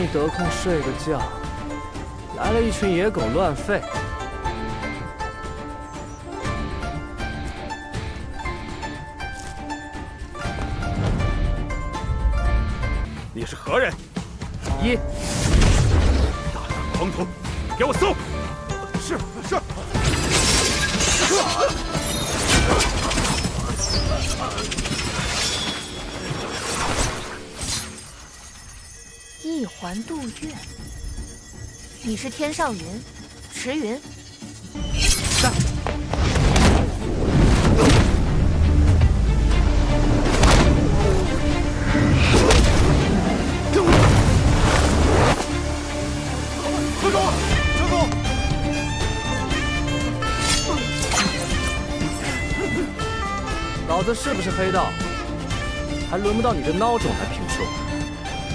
你得空睡个觉，来了一群野狗乱吠。你是何人？一，大胆狂徒，给我搜！是。一环渡月，你是天上云，池云。在。车总，车总，老子是不是黑道，还轮不到你这孬种来评说。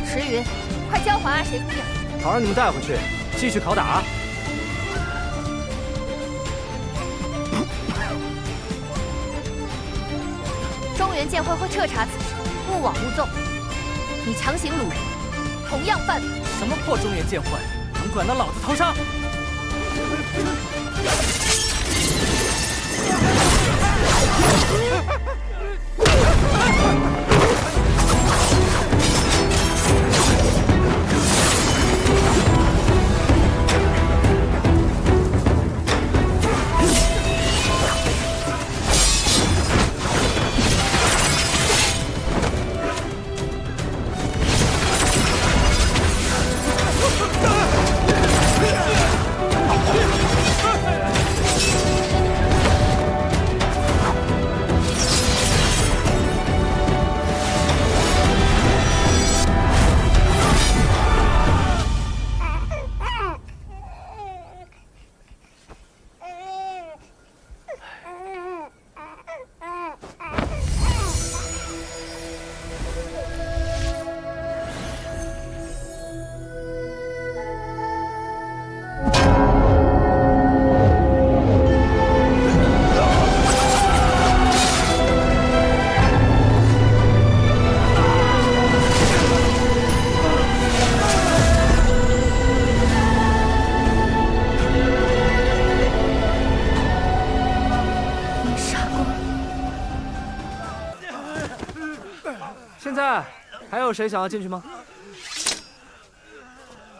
池云，快交还阿谁姑娘！好让你们带回去，继续拷打。中原剑会会彻查此事，勿枉勿纵。你强行掳人，同样犯法。什么破中原剑会，能管到老子头上？现在还有谁想要进去吗？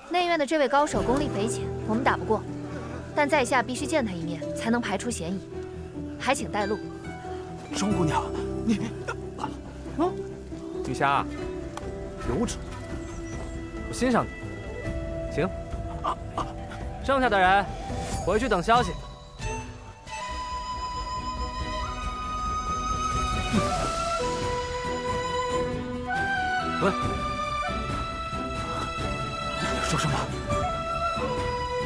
内院的这位高手功力匪浅，我们打不过，但在下必须见他一面，才能排除嫌疑。还请带路。钟姑娘，你……女侠，有种！我欣赏你。行，剩下的人回去等消息。喂，你说什么？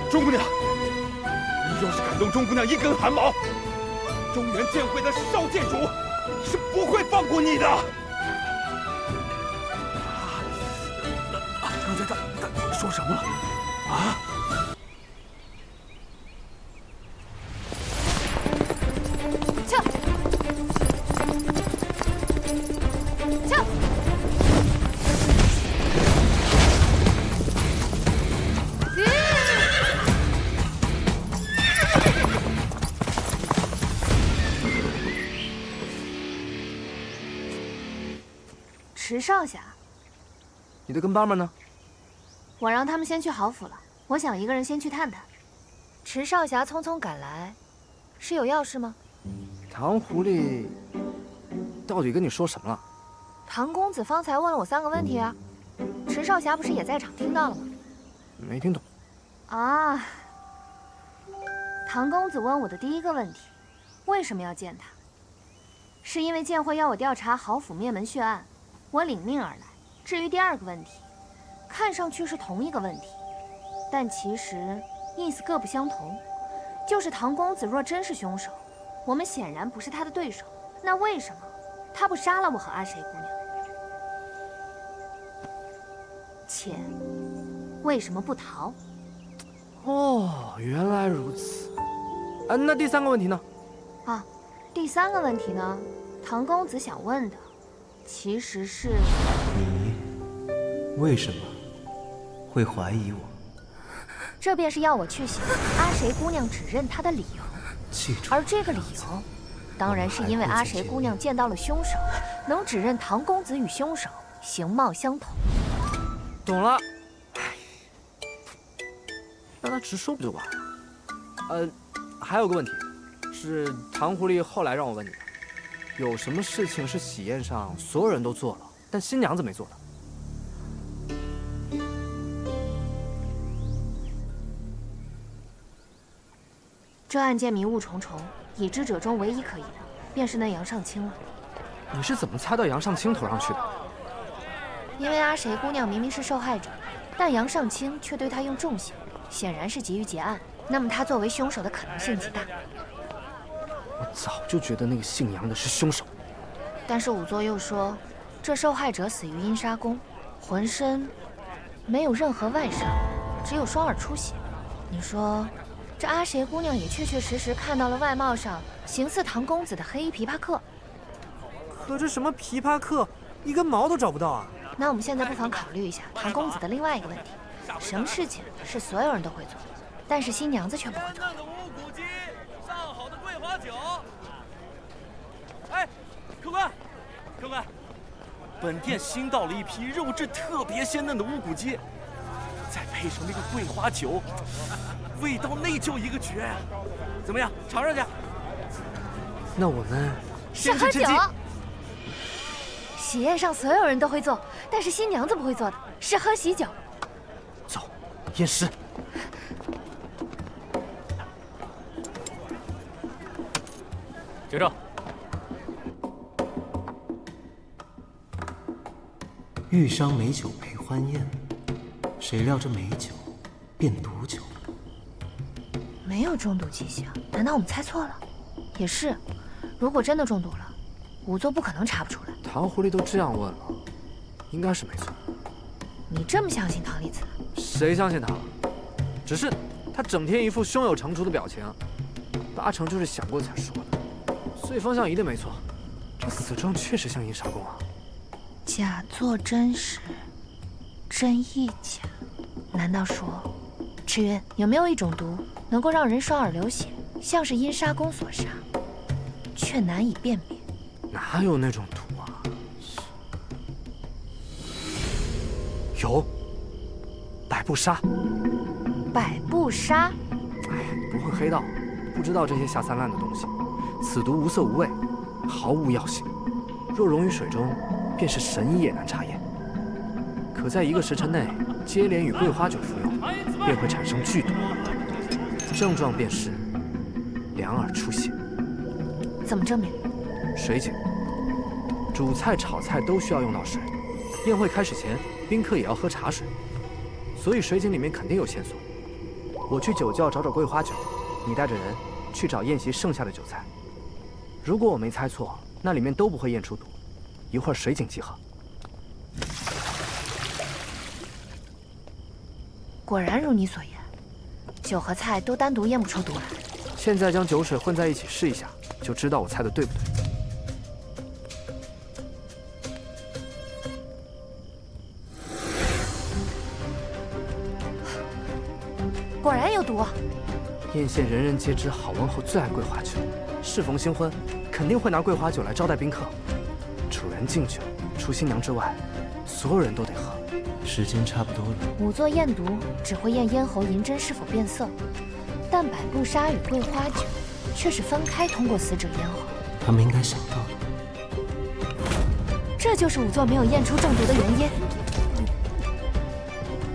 钟姑娘，你要是敢动钟姑娘一根汗毛，中原剑会的少剑主是不会放过你的。刚才他说什么了？啊？撤！撤！池少侠，你的跟班们呢？我让他们先去豪府了，我想一个人先去探探。池少侠匆匆赶来，是有要事吗？唐狐狸到底跟你说什么了？唐公子方才问了我3个问题啊，池少侠不是也在场听到了吗？没听懂。啊，唐公子问我的第1个问题，为什么要见他？是因为剑会要我调查豪府灭门血案，我领命而来。至于第2个问题，看上去是同一个问题，但其实意思各不相同。就是唐公子若真是凶手，我们显然不是他的对手，那为什么他不杀了我和阿谁姑娘？且为什么不逃？哦，原来如此。那第3个问题呢？啊，第3个问题呢，唐公子想问的，其实是你为什么会怀疑我。这便是要我去写阿谁姑娘指认他的理由。记住，而这个理由，当然是因为阿谁姑娘见到了凶手，能指认唐公子与凶手形貌相同。懂了。让他直说不就完了？还有个问题，是唐狐狸后来让我问你的，有什么事情是喜宴上所有人都做了，但新娘子没做的？这案件迷雾重重，已知者中唯一可疑的，便是那杨尚清了。你是怎么猜到杨尚清头上去的？因为阿谁姑娘明明是受害者，但杨尚清却对她用重刑，显然是急于结案。那么他作为凶手的可能性极大。我早就觉得那个姓杨的是凶手。但是仵作又说，这受害者死于阴杀宫，浑身没有任何外伤，只有双耳出血。你说，这阿谁姑娘也确确实实看到了外貌上形似唐公子的黑衣琵琶客。可这什么琵琶客，一根毛都找不到啊！那我们现在不妨考虑一下唐公子的另外一个问题：什么事情是所有人都会做，但是新娘子却不会做？的乌骨鸡，上好的桂花酒。哎，客官，客官，本店新到了一批肉质特别鲜嫩的乌骨鸡，再配上那个桂花酒，味道那就一个绝呀！怎么样，尝尝去？那我们是喝酒。喜宴上所有人都会做，但是新娘子不会做的是喝喜酒。走，验尸。结账。玉觞美酒陪欢宴，谁料这美酒变毒酒。没有中毒迹象，难道我们猜错了？也是，如果真的中毒了，仵作不可能查不出来。唐狐狸都这样问了，应该是没错。你这么相信唐丽子？谁相信他了？只是他整天一副胸有成竹的表情，八成就是想过才说的。所以方向一定没错，这死状确实像阴杀宫啊。假作真实，真亦假。难道说，赤云有没有一种毒能够让人双耳流血，像是阴杀宫所杀，却难以辨别？哪有那种毒啊？有，百步杀。百步杀？哎呀，你不混黑道，不知道这些下三滥的东西。此毒无色无味，毫无药性，若溶于水中，便是神医也难查验。可在1个时辰内接连与桂花酒服用，便会产生剧毒，症状便是两耳出血。怎么证明？水井，煮菜炒菜都需要用到水，宴会开始前，宾客也要喝茶水，所以水井里面肯定有线索。我去酒窖找找桂花酒，你带着人去找宴席剩下的酒菜。如果我没猜错，那里面都不会验出毒。一会儿水井集合。果然如你所言，酒和菜都单独验不出毒来。现在将酒水混在一起试一下，就知道我猜的对不对。果然有毒。艳县人人皆知，郝文侯最爱桂花酒，适逢新婚，肯定会拿桂花酒来招待宾客。主人敬酒，除新娘之外，所有人都得喝。时间差不多了。仵作验毒只会验咽喉银针是否变色，但百步杀与桂花酒却是分开通过死者咽喉。他们应该想到了，这就是仵作没有验出中毒的原因。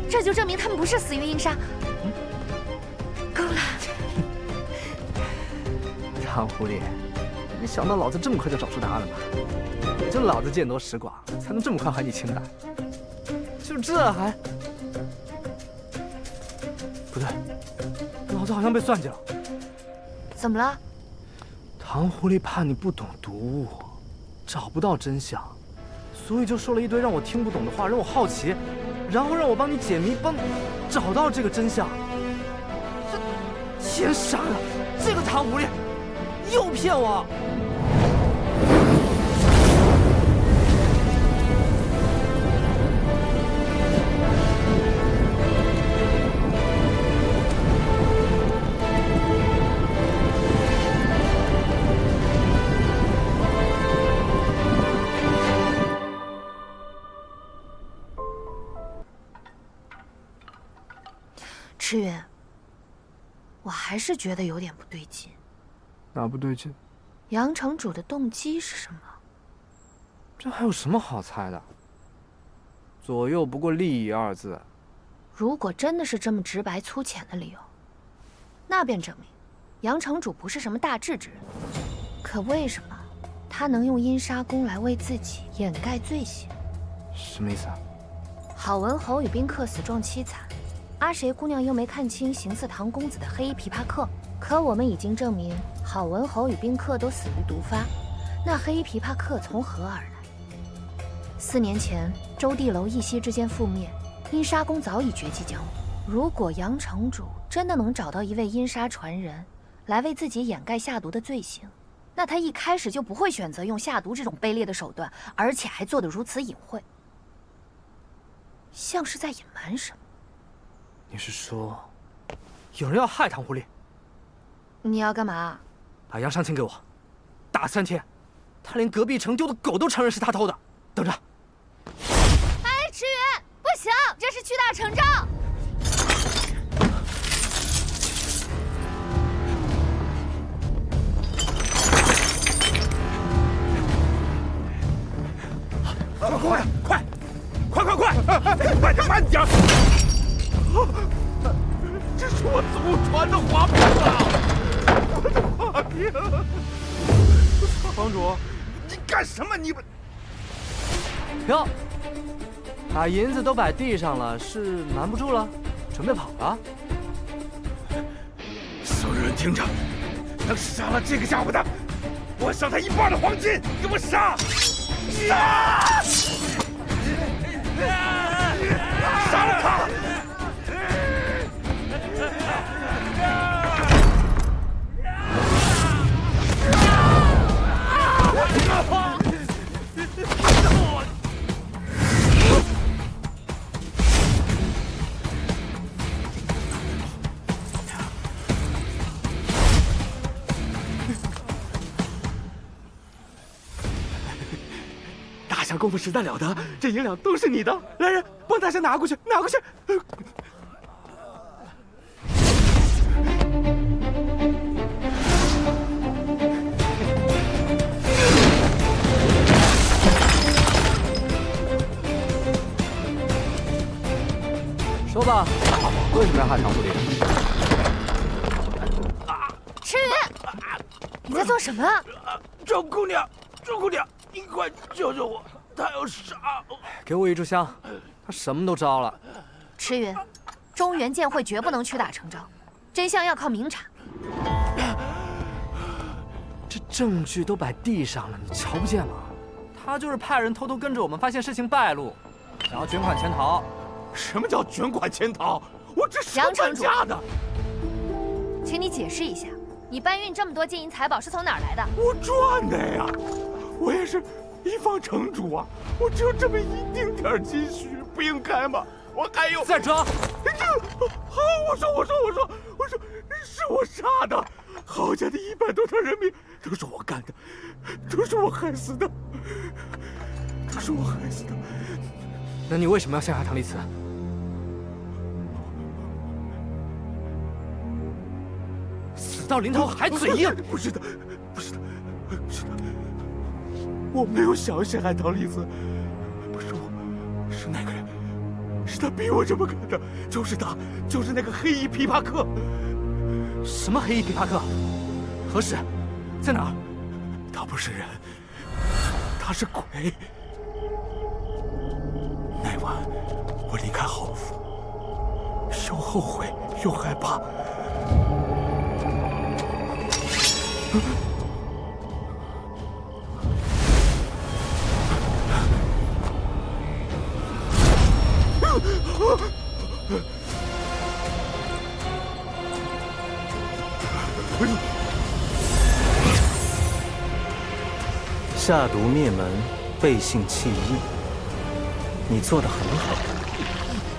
这就证明他们不是死于阴杀。够了。唐狐狸，没想到老子这么快就找出答案了吧？也就老子见多识广，才能这么快还你清白。就这还不对，老子好像被算计了。怎么了？唐狐狸怕你不懂毒物，找不到真相，所以就说了一堆让我听不懂的话，让我好奇，然后让我帮你解谜，帮你找到这个真相。这天杀的，这个唐狐狸又骗我！赤云，我还是觉得有点不对劲。哪不对劲？杨城主的动机是什么？这还有什么好猜的？左右不过利益二字。如果真的是这么直白粗浅的理由，那便证明杨城主不是什么大智之人。可为什么他能用阴杀功来为自己掩盖罪行？什么意思啊？郝文侯与宾客死状凄惨，阿谁姑娘又没看清形似唐公子的黑衣琵琶客。可我们已经证明郝文侯与宾客都死于毒发，那黑衣琵琶客从何而来？4年前周地楼一夕之间覆灭，阴杀宫早已绝迹江湖。如果杨城主真的能找到一位阴杀传人来为自己掩盖下毒的罪行，那他一开始就不会选择用下毒这种卑劣的手段，而且还做得如此隐晦，像是在隐瞒什么。你是说，有人要害唐狐狸？你要干嘛？把杨尚卿给我，打3天，他连隔壁城丢的狗都承认是他偷的。等着。哎，池云，不行，这是屈打成招。快点慢点！这是我祖传的花瓶啊！我的花瓶！房主，你干什么？你们哟，把银子都摆地上了，是瞒不住了，准备跑了？所有人听着，能杀了这个家伙的，我赏他1半的黄金！给我杀！杀！杀了他！大侠功夫实在了得，这银两都是你的。来人，帮大侠拿过去，拿过去。说吧，为什么要害唐狐狸？池云，你在做什么？周姑娘，你快救救我！他要杀我！给我一炷香，他什么都招了。池云，中原剑会绝不能屈打成招，真相要靠明察。这证据都摆地上了，你瞧不见吗？他就是派人偷偷跟着我们，发现事情败露，然后卷款潜逃。什么叫卷款潜逃？我这是杨城主家的，请你解释一下，你搬运这么多金银财宝是从哪儿来的？我赚的呀！我也是一方城主啊，我只有这么一丁点积蓄，不应该吗？我还有再装！我说，是我杀的，郝家的100多条人命都是我干的，都是我害死的，都是我害死的。那你为什么要陷害唐丽慈？死到临头还嘴硬！不是的，我没有想要陷害唐丽慈，不是我，是那个人，是他逼我这么干的，就是他，就是那个黑衣琵琶客。什么黑衣琵琶客？何时？在哪儿？他不是人，他是鬼。那晚我离开郝府，又后悔又害怕。下毒灭门，背信弃义，你做得很好，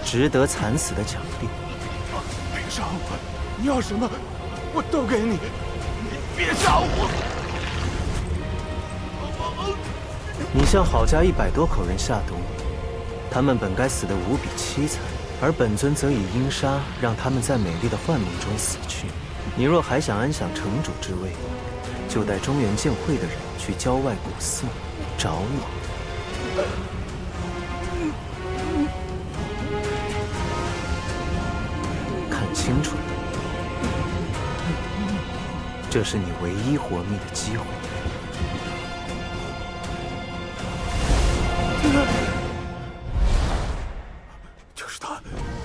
值得惨死的奖励。别杀我！你要什么，我都给你。你别杀我！你向郝家100多口人下毒，他们本该死得无比凄惨，而本尊则以阴杀让他们在美丽的幻梦中死去。你若还想安享城主之位，就带中原剑会的人去郊外古寺找我。看清楚了，这是你唯一活命的机会。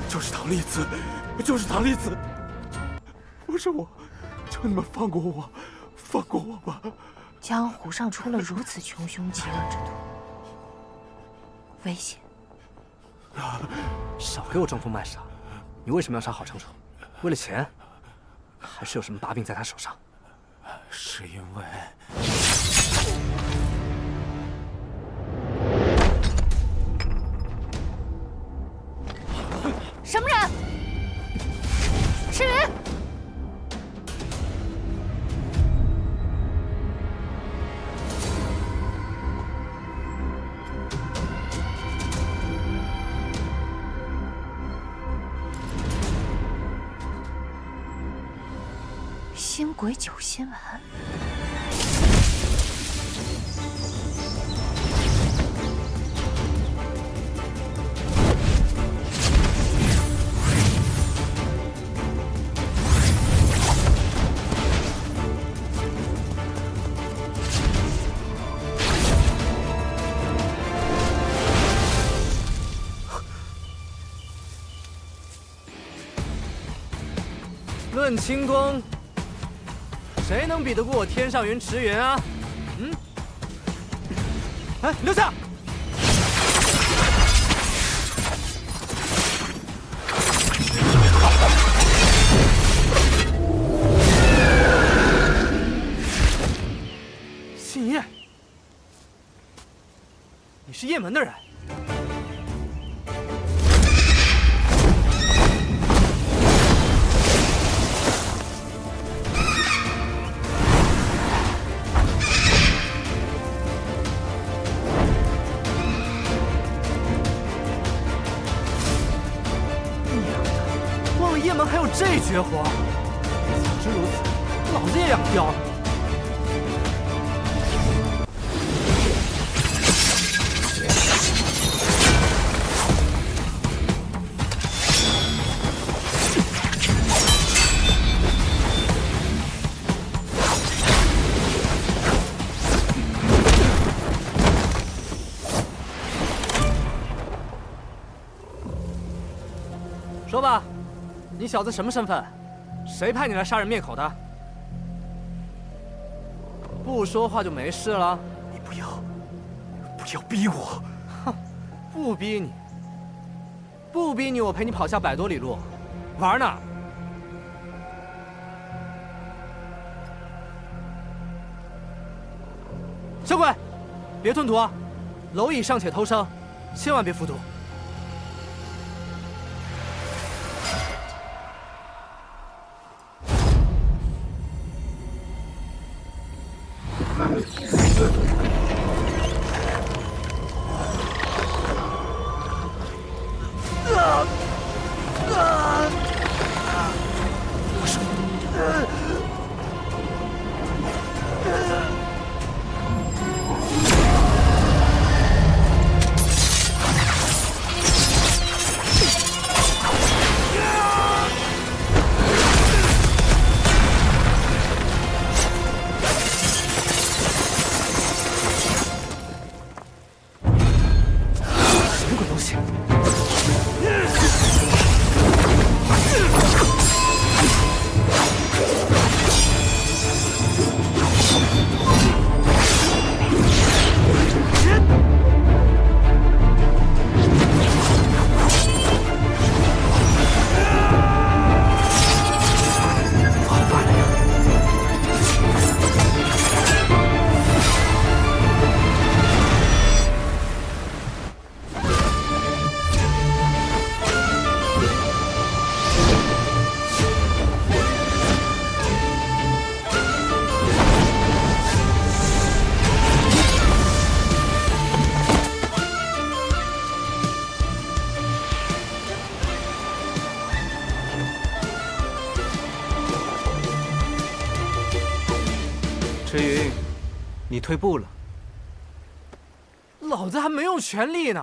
就是唐丽子，就是唐丽子！不是我，求你们放过我，放过我吧！江湖上出了如此穷凶极恶之徒，危险！少给我装疯卖傻！你为什么要杀郝城主？为了钱？还是有什么把柄在他手上？是因为……什么人？赤云！星轨九仙丸。论轻功，谁能比得过我天上云驰云啊？嗯？哎，留下！信叶，你是叶门的人。叶门还有这绝活，早知如此，老子也养貂了。说吧。你小子什么身份？谁派你来杀人灭口的？不说话就没事了？你不要逼我！哼，不逼你，不逼你，我陪你跑下100多里路，玩呢？小鬼，别吞吐啊！蝼蚁尚且偷生，千万别服毒。石云，你退步了。老子还没用全力呢。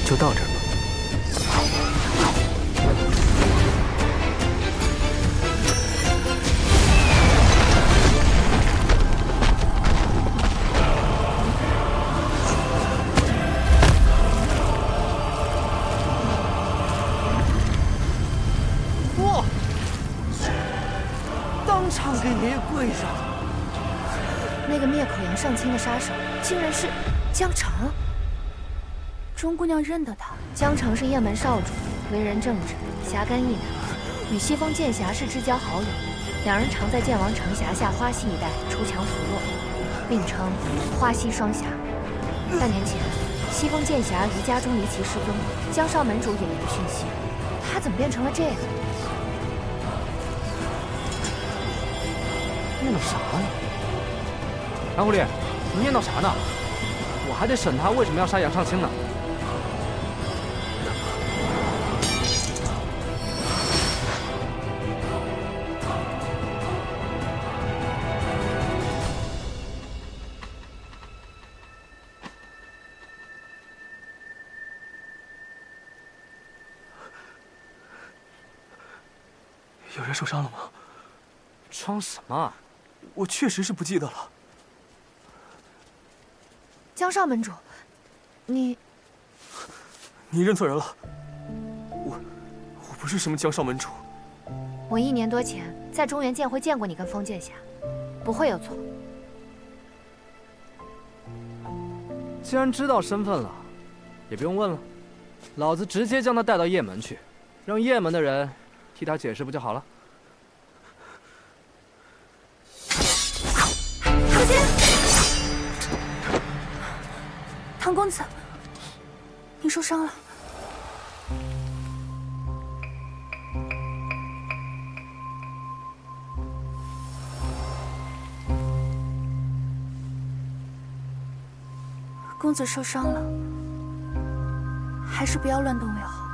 就到这儿吧。哇！当场给爷爷跪下了。那个灭口阳上卿的杀手，竟然是江澄。钟姑娘认得他。江澄是雁门少主，为人正直，侠肝义胆，与西风剑侠是至交好友。两人常在剑王城辖下花溪一带锄强扶弱，并称花溪双侠。半年前，西风剑侠于家中离奇失踪，江少门主也没了讯息。他怎么变成了这样？念叨啥呢？杨狐狸，你念叨啥呢？我还得审他为什么要杀杨尚卿呢。有人受伤了吗？装什么啊？我确实是不记得了。江少门主，你认错人了。我不是什么江少门主。我1年多前在中原剑会见过你跟风剑侠，不会有错。既然知道身份了，也不用问了，老子直接将他带到雁门去，让雁门的人替他解释不就好了？唐姐，唐公子，你受伤了。公子受伤了，还是不要乱动为好。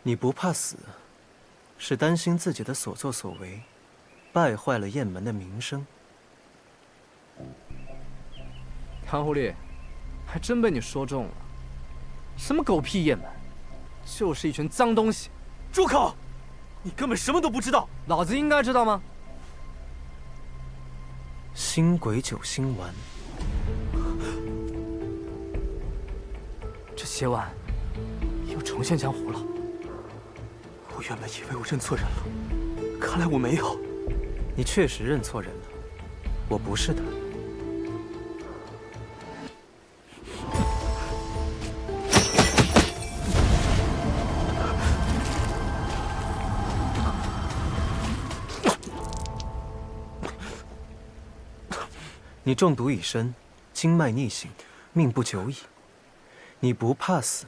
你不怕死，是担心自己的所作所为败坏了雁门的名声。唐狐狸，还真被你说中了。什么狗屁雁门，就是一群脏东西。住口！你根本什么都不知道。老子应该知道吗？星鬼酒心丸，这血丸又重现江湖了。我原本以为我认错人了，看来我没有。你确实认错人了。我不是他。你中毒已深，经脉逆行，命不久矣。你不怕死，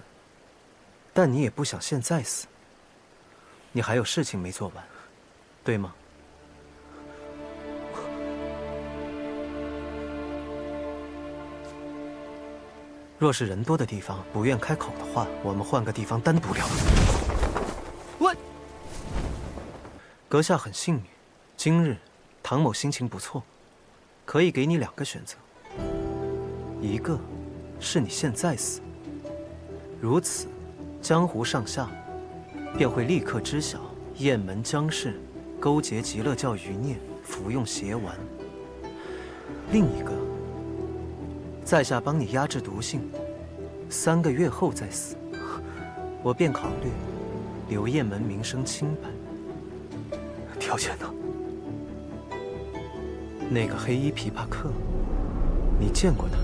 但你也不想现在死。你还有事情没做完，对吗？若是人多的地方不愿开口的话，我们换个地方单独聊。我，阁下很幸运，今日唐某心情不错，可以给你2个选择。一个是你现在死，如此，江湖上下便会立刻知晓雁门姜氏勾结极乐教余孽，服用邪丸。另一个，在下帮你压制毒性，3个月后再死，我便考虑留雁门名声清白。条件呢？那个黑衣琵琶客，你见过他？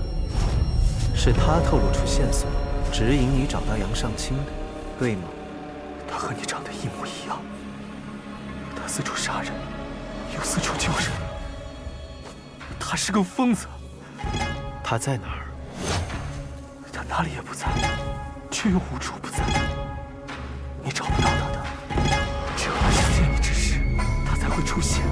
是他透露出线索，指引你找到杨尚清的，对吗？他和你长得一模一样。他四处杀人，又四处救人。他是个疯子。他在哪儿？他哪里也不在，却又无处不在。你找不到他的，只有他想见你之时，他才会出现。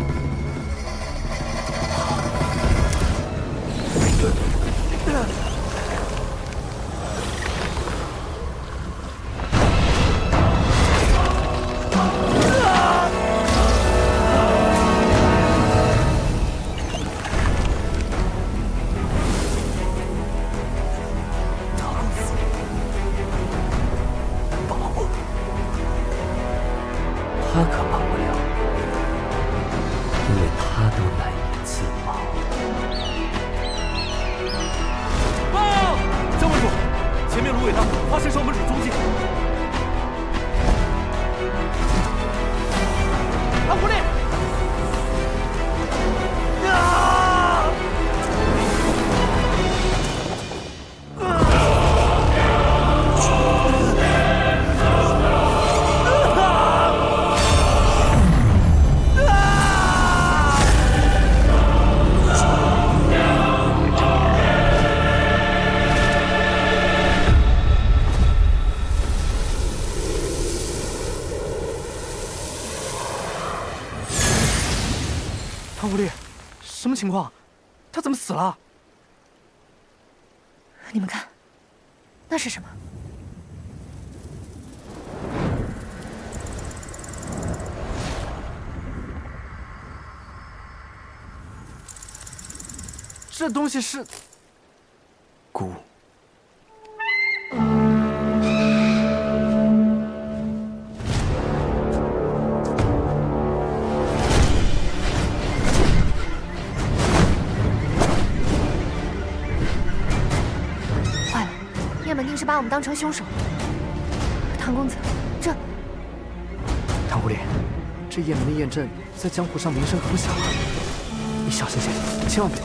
他可帮不了，因为他都难以自保。报！江门主，前面芦苇荡发现上门主踪迹。唐狐狸！唐狐狸，什么情况？他怎么死了？你们看，那是什么？这东西是蛊。坏了，雁门定是把我们当成凶手。唐公子，这……唐狐狸，这雁门的雁阵在江湖上名声可响啊！你小心些，千万别……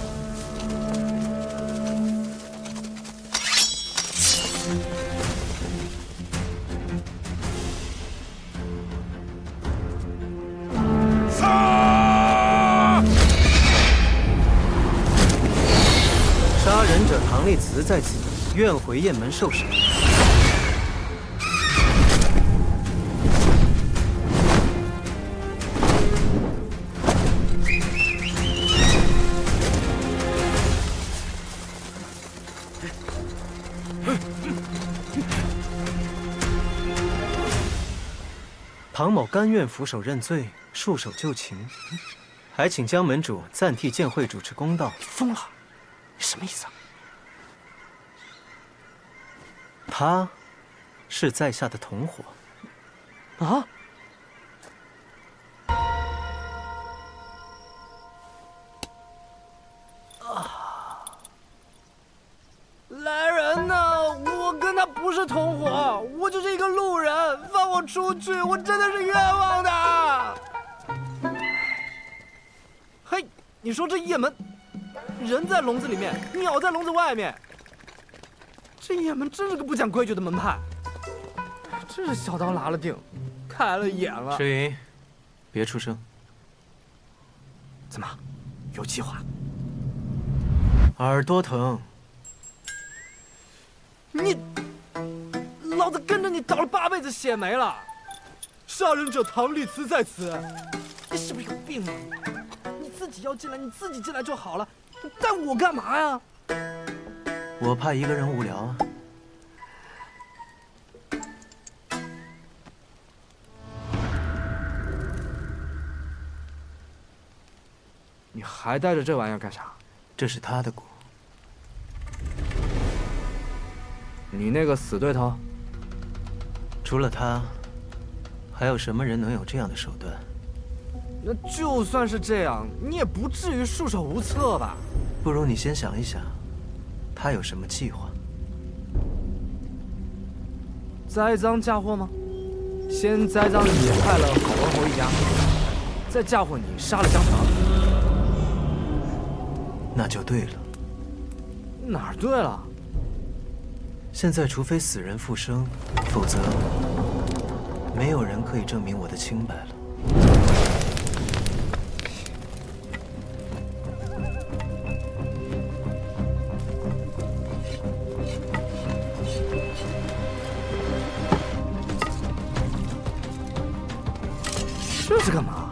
杀人者唐立慈在此，愿回雁门受审。唐某甘愿俯首认罪，束手就擒，还请江门主暂替剑会主持公道。你疯了？你什么意思啊？他，是在下的同伙。啊？来人呐！我跟他不是同伙，我就是一个路人，放我出去！我真的是冤枉的。嘿，你说这雁门人在笼子里面，鸟在笼子外面。这雁门真是个不讲规矩的门派，真是小刀拉了腚，开了眼了。赤云，别出声。怎么，有计划？耳朵疼。你，老子跟着你倒了8辈子血霉了。杀人者唐立慈在此，你是不是有病啊？你自己要进来，你自己进来就好了，你带我干嘛呀？我怕一个人无聊啊。你还带着这玩意儿干啥？这是他的鼓。你那个死对头？除了他，还有什么人能有这样的手段？那就算是这样，你也不至于束手无策吧？不如你先想一想，他有什么计划？栽赃嫁祸吗？先栽赃你害了郝文侯一家，再嫁祸你杀了江城。那就对了。哪儿对了？现在除非死人复生，否则没有人可以证明我的清白了。这是干嘛？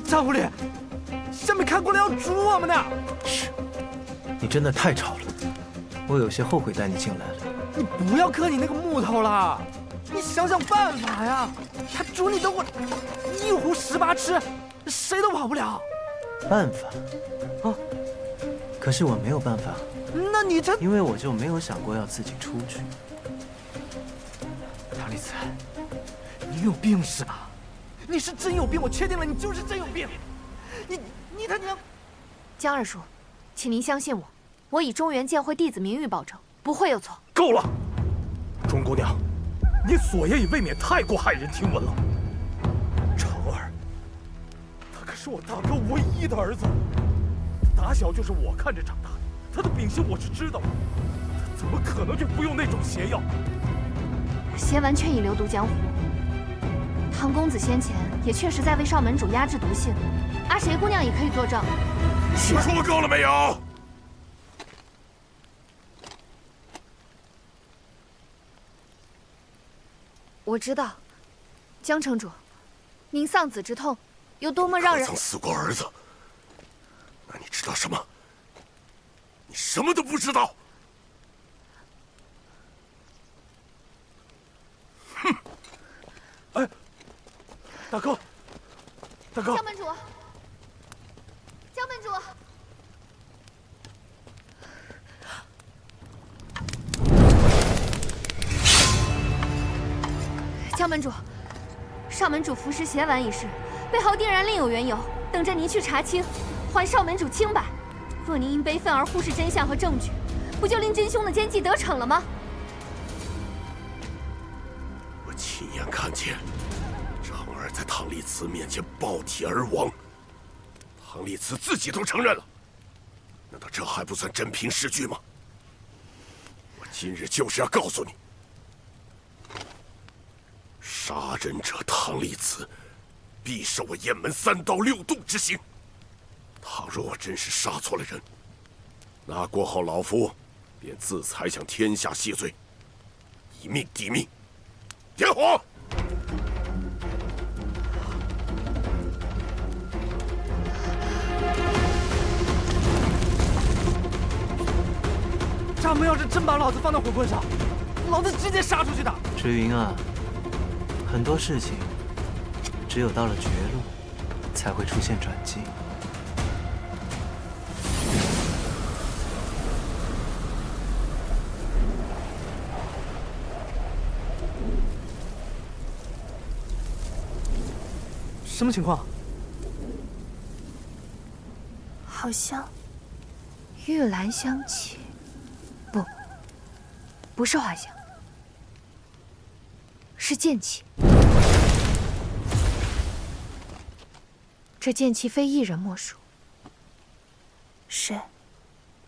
张狐狸，下面看过来要煮我们呢！嘘，你真的太吵了，我有些后悔带你进来了。你不要磕你那个木头了，你想想办法呀！他煮你等会一壶18吃，谁都跑不了。办法？啊？可是我没有办法。那你这……因为我就没有想过要自己出去。唐丽慈，你有病是吧？你是真有病，我确定了，你就是真有病。你他娘！江二叔，请您相信我，我以中原剑会弟子名誉保证，不会有错。够了，钟姑娘，你所言也未免太过骇人听闻了。成儿，他可是我大哥唯一的儿子，打小就是我看着长大的，他的秉性我是知道的，他怎么可能就不用那种邪药？邪丸劝已流毒江湖。唐公子先前也确实在为少门主压制毒性，阿谁姑娘也可以作证。说够了没有？我知道，江城主，您丧子之痛有多么让人……曾死过儿子，那你知道什么？你什么都不知道。哼！哎，大哥，大哥！江门主，江门主。江门主，少门主服食邪丸一事，背后定然另有缘由，等着您去查清，还少门主清白。若您因悲愤而忽视真相和证据，不就令真凶的奸计得逞了吗？我亲眼看见成儿在唐丽慈面前爆体而亡，唐丽慈自己都承认了，难道这还不算真凭实据吗？我今日就是要告诉你。杀人者唐丽慈，必受我雁门3刀6洞之刑。倘若我真是杀错了人，那过后老夫便自裁向天下谢罪，以命抵命。点火！他们要是真把老子放到火棍上，老子直接杀出去的。赤云啊，很多事情只有到了绝路，才会出现转机。什么情况？好像玉兰香气，不是花香，是剑气。这剑气非一人莫属。是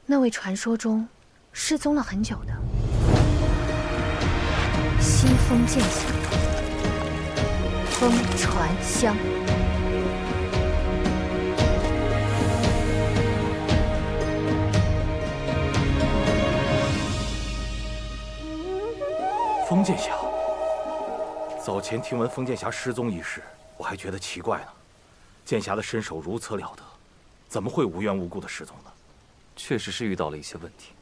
那位传说中失踪了很久的西风剑侠风传香。封剑侠，早前听闻封剑侠失踪一事，我还觉得奇怪呢。剑侠的身手如此了得，怎么会无缘无故的失踪呢？确实是遇到了一些问题。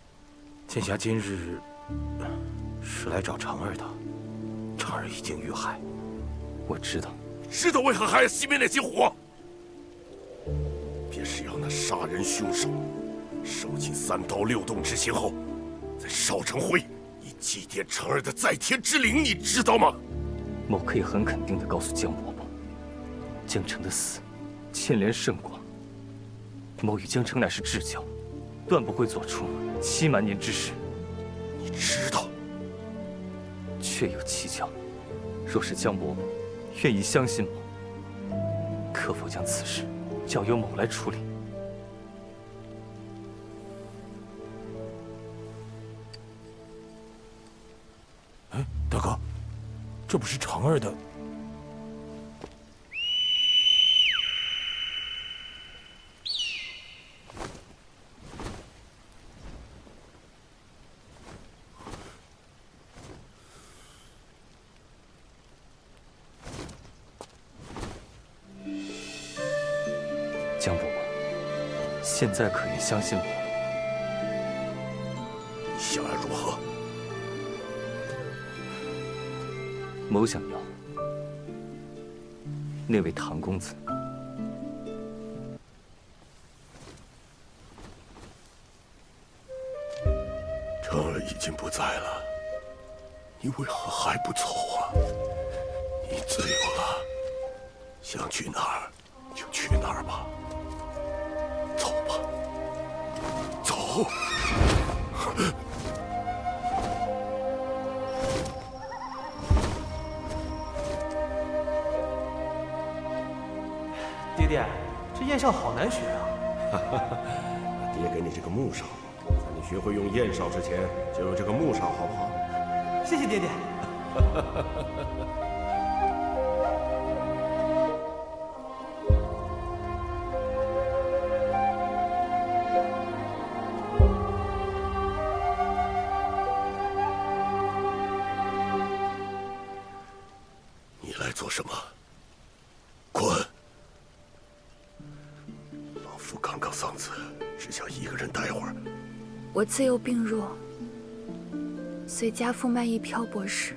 剑侠今日是来找长儿的，长儿已经遇害。我知道，知道为何还要熄灭那些火？便是要那杀人凶手受尽3刀6洞之刑后，再烧成灰，以祭奠长儿的在天之灵，你知道吗？某可以很肯定地告诉江伯伯，江澄的死牵连甚广。某与江澄乃是至交，断不会做出欺瞒您之事。你知道？确有蹊跷。若是江伯伯愿意相信某，可否将此事交由某来处理？哎，大哥，这不是长儿的？江伯伯，现在可愿相信我？你想要如何？某想要那位唐公子。长儿已经不在了，你为何还不走啊？你自由了，想去哪儿就去哪儿吧。走吧，走。爹爹，这焰哨好难学啊！爹给你这个木哨，在你学会用焰哨之前，就用这个木哨，好不好？谢谢爹爹。你来做什么？滚！老夫刚刚丧子，只想一个人待会儿。我自幼病弱，随家父卖艺漂泊时，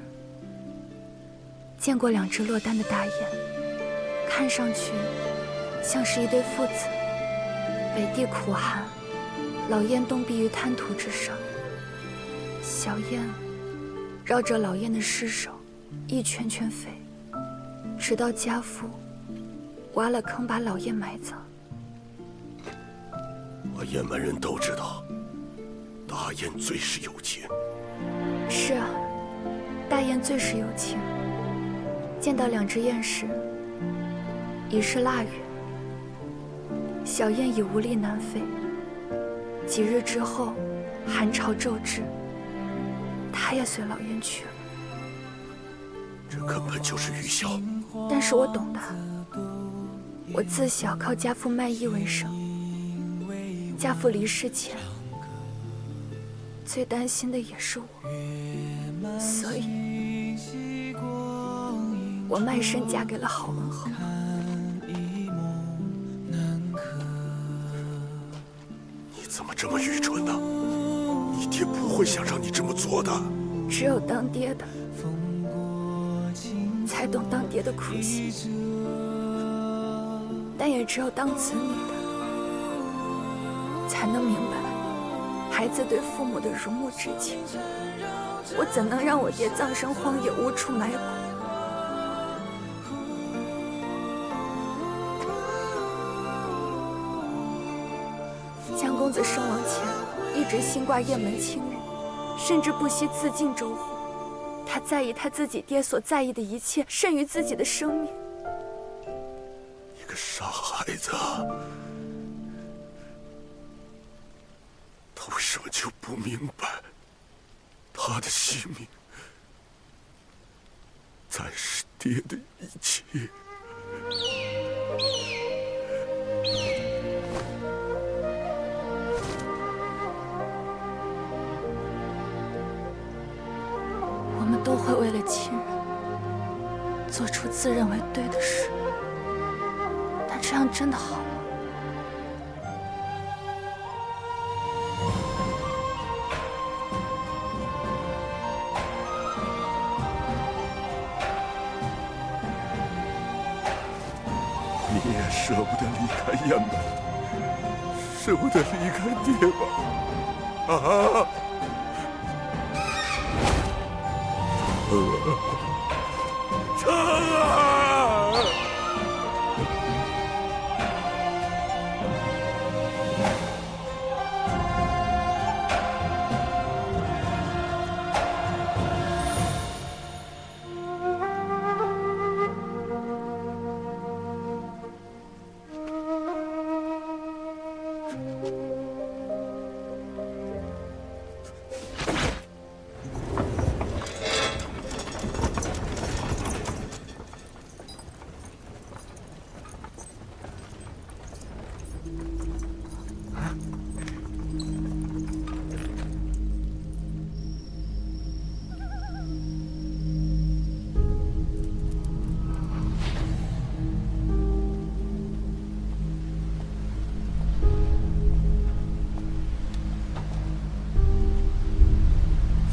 见过2只落单的大雁，看上去像是一对父子。北地苦寒，老雁冻毙于滩涂之上，小雁绕着老雁的尸首一圈圈飞，直到家父挖了坑把老雁埋葬。我雁门人都知道，大雁最是有情。是啊，大雁最是有情。见到2只雁时，已是腊月，小雁已无力南飞。几日之后，寒潮骤至，它也随老雁去了。这根本就是愚孝。但是我懂它。我自小靠家父卖艺为生，家父离世前，最担心的也是我，所以我卖身嫁给了郝文侯。你怎么这么愚蠢呢？你爹不会想让你这么做的。只有当爹的才懂当爹的苦心，但也只有当子女的才能明白孩子对父母的如沐之情。我怎能让我爹葬身荒野，无处埋骨？江公子身亡前一直心挂雁门青日，甚至不惜自尽周护。他在意他自己爹所在意的一切，胜于自己的生命。你个傻孩子，他为什么就不明白，他的性命才是爹的一切？我们都会为了亲人做出自认为对的事，但这样真的好吗？你也舍不得离开雁门，舍不得离开爹吧？啊！成啊！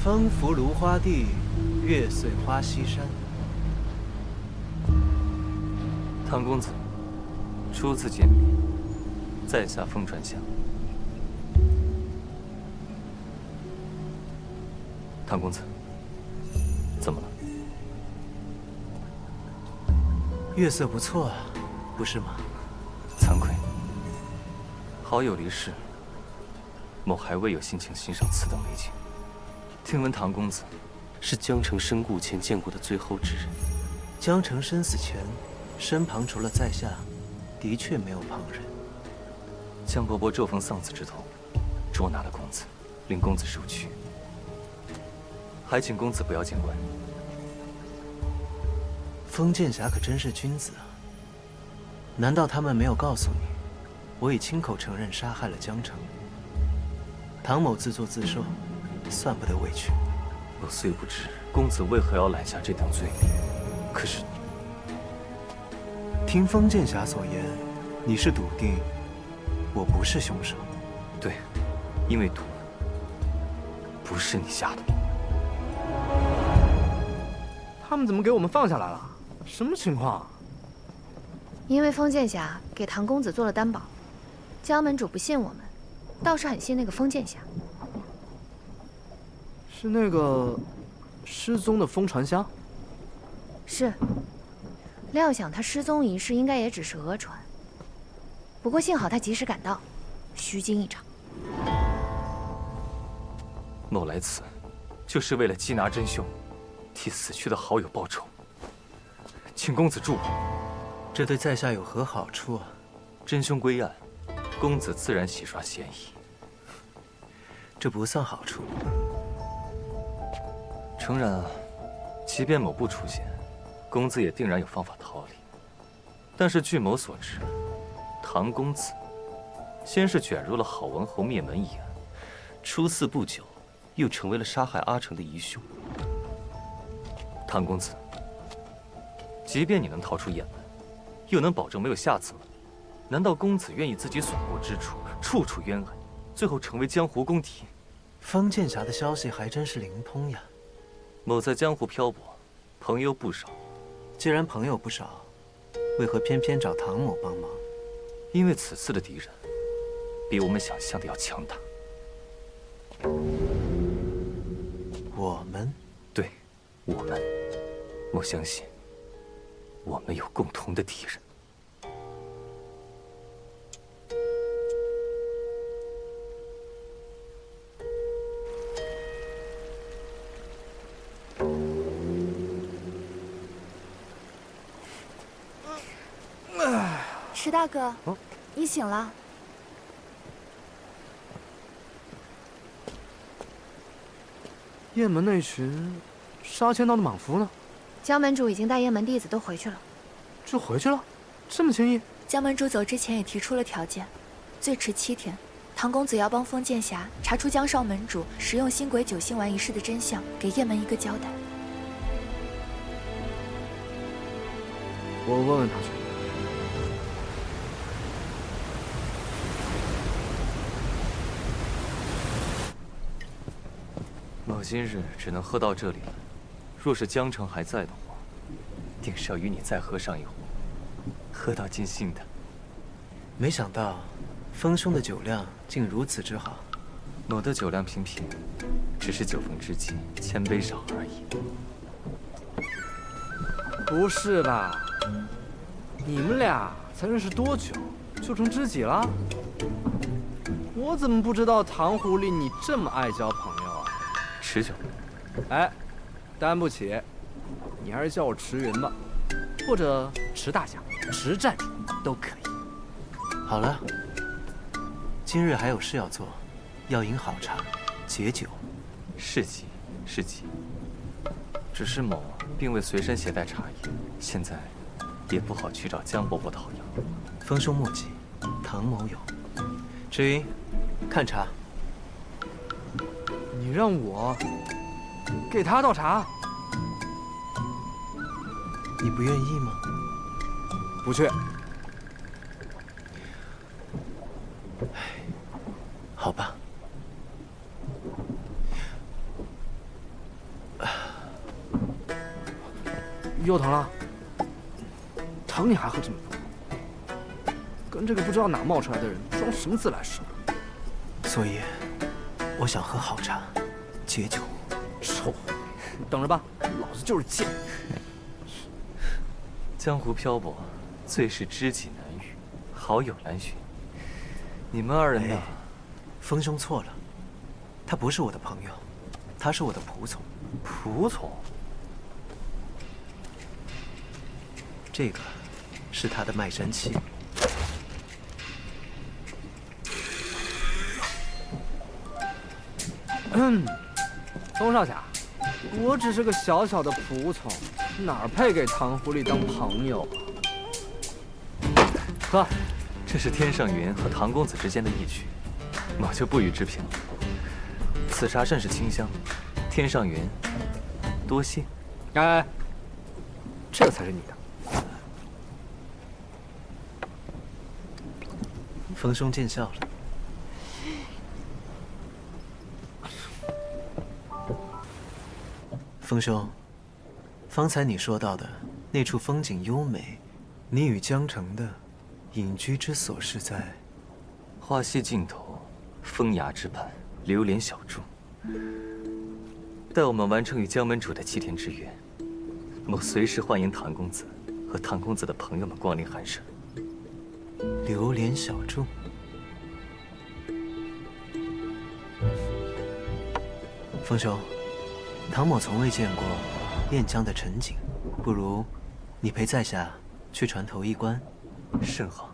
风拂芦花地，月碎花溪山。唐公子，初次见面，在下风传香。唐公子，怎么了？月色不错啊，不是吗？惭愧，好友离世，某还未有心情欣赏此等美景。听闻唐公子是江城身故前见过的最后之人。江城生死前，身旁除了在下，的确没有旁人。江伯伯骤逢丧子之痛，捉拿了公子，令公子受屈，还请公子不要见怪。风剑侠可真是君子啊！难道他们没有告诉你，我已亲口承认杀害了江城？唐某自作自受，算不得委屈。我虽不知公子为何要揽下这等罪名，可是听风剑侠所言，你是笃定我不是凶手？对，因为毒不是你下的。他们怎么给我们放下来了？什么情况？因为风剑侠给唐公子做了担保，江门主不信我们，倒是很信那个风剑侠。是那个失踪的风传香？是。料想他失踪一事应该也只是讹传，不过幸好他及时赶到，虚惊一场。某来此，就是为了缉拿真凶，替死去的好友报仇。请公子助我，这对在下有何好处啊？真凶归案，公子自然洗刷嫌疑。这不算好处。诚然啊，即便某不出现，公子也定然有方法逃离。但是据某所知，唐公子先是卷入了郝文侯灭门一案，出寺不久，又成为了杀害阿成的疑凶。唐公子，即便你能逃出雁门，又能保证没有下次吗？难道公子愿意自己所过之处处处冤案，最后成为江湖公敌？风剑侠的消息还真是灵通呀。某在江湖漂泊，朋友不少。既然朋友不少，为何偏偏找唐某帮忙？因为此次的敌人，比我们想象的要强大。我们？对，我们。我相信，我们有共同的敌人。池大哥，你醒了。雁门那群杀千刀的莽夫呢？江门主已经带雁门弟子都回去了。就回去了？这么轻易？江门主走之前也提出了条件，最迟7天，唐公子要帮封剑侠查出江少门主使用星轨9星丸一事的真相，给雁门一个交代。我问问他去。某今日只能喝到这里了，若是江城还在的话，定是要与你再喝上一壶，喝到尽兴的。没想到，风兄的酒量竟如此之好。某的酒量平平，只是酒逢知己千杯少而已。不是吧？你们俩才认识多久，就成知己了？我怎么不知道唐狐狸你这么爱交朋友啊？持酒。哎，担不起，你还是叫我池云吧，或者池大侠、池寨主都可以。好了，今日还有事要做，要饮好茶，解酒。是急是急，只是某并未随身携带茶叶，现在也不好去找江伯伯讨要。风兄莫急，唐某有。池云，看茶。你让我给他倒茶，你不愿意吗？不去。好吧。又疼了？疼你还喝这么多？跟这个不知道哪冒出来的人装什么自来熟？所以，我想喝好茶，解酒。臭狐狸，你等着吧，老子就是贱。江湖漂泊，最是知己难遇，好友难寻。你们二人呢？风兄错了，他不是我的朋友，他是我的仆从。仆从？这个是他的卖身契。风少侠，我只是个小小的仆从，哪儿配给唐狐狸当朋友啊？喝。这是天上云和唐公子之间的义举，某就不予置评了。此茶甚是清香，天上云，多谢。哎，这才是你的。风兄见笑了。风兄，方才你说到的那处风景优美，你与江城的隐居之所是在花溪尽头，风崖之畔，流连小筑。待我们完成与江门主的7天之约，某随时欢迎唐公子和唐公子的朋友们光临寒舍。流连小筑。风兄，唐某从未见过燕江的晨景，不如你陪在下去船头一观。甚好。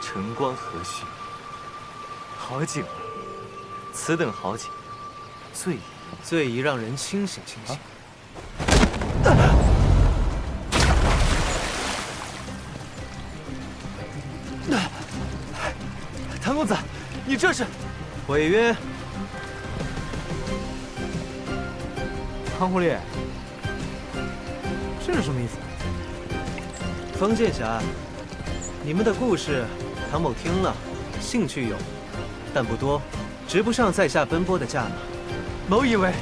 晨光和煦，好景啊！此等好景，最宜让人清醒清醒。唐公子，你这是违约！唐狐狸，这是什么意思？风剑侠，你们的故事，唐某听了，兴趣有，但不多，值不上在下奔波的价码。某以为